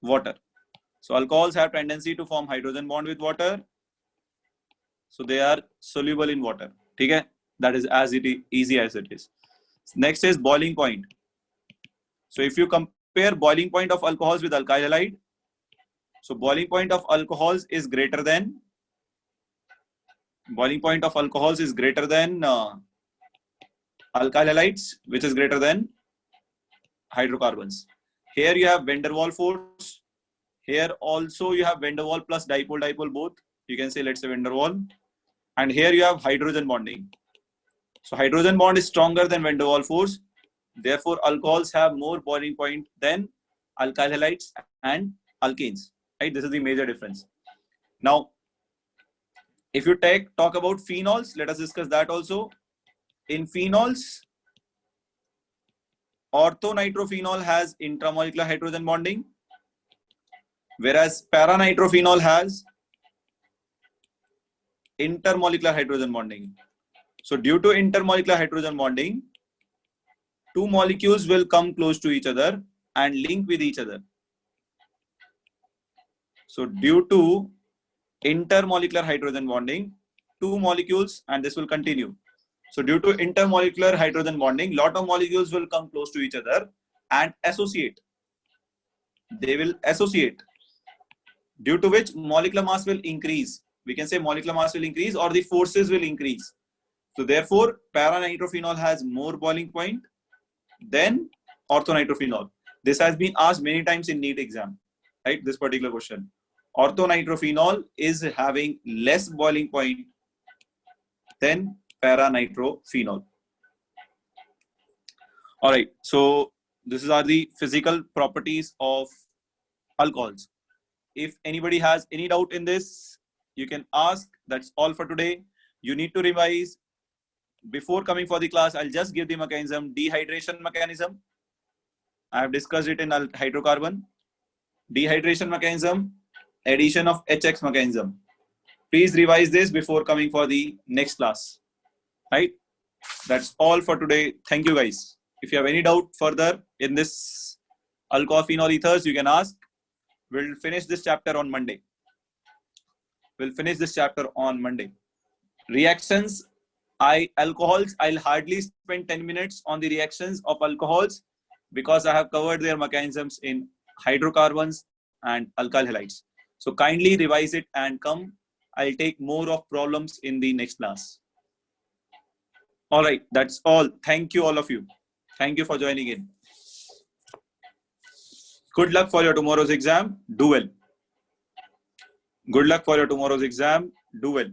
water. So alcohols have tendency to form hydrogen bond with water. So they are soluble in water. Okay? That is as easy as it is. Next is boiling point. So if you compare boiling point of alcohols with alkyl halide, so boiling point of alcohols is greater than alkyl halides, which is greater than hydrocarbons. Here you have van der Waals force. Here also you have van der Waals plus dipole both. You can say, let's say van der Waals. And here you have hydrogen bonding. So hydrogen bond is stronger than van der Waals force. Therefore, alcohols have more boiling point than alkyl halides and alkanes. Right? This is the major difference. Now, if you talk about phenols, let us discuss that also. In phenols, orthonitrophenol has intramolecular hydrogen bonding, whereas paranitrophenol has intermolecular hydrogen bonding. So due to intermolecular hydrogen bonding, 2 molecules will come close to each other and link with each other. So due to intermolecular hydrogen bonding, 2 molecules, and this will continue. So due to intermolecular hydrogen bonding, lot of molecules will come close to each other and associate. They will associate, due to which molecular mass will increase. We can say molecular mass will increase or the forces will increase. So therefore, paranitrophenol has more boiling point than orthonitrophenol. This has been asked many times in NEET exam, right? This particular question. Orthonitrophenol is having less boiling point than paranitrophenol. All right. So these are the physical properties of alcohols. If anybody has any doubt in this, you can ask. That's all for today. You need to revise. Before coming for the class, I'll just give the mechanism, dehydration mechanism. I have discussed it in hydrocarbon. Dehydration mechanism, addition of HX mechanism. Please revise this before coming for the next class. Right? That's all for today. Thank you guys. If you have any doubt further in this alcohol phenol ethers, you can ask. We'll finish this chapter on Monday. Reactions, alcohols, I'll hardly spend 10 minutes on the reactions of alcohols because I have covered their mechanisms in hydrocarbons and alkyl halides. So kindly revise it and come. I'll take more of problems in the next class. All right, that's all. Thank you, all of you. Thank you for joining in. Good luck for your tomorrow's exam. Do well. Good luck for your tomorrow's exam. Do well.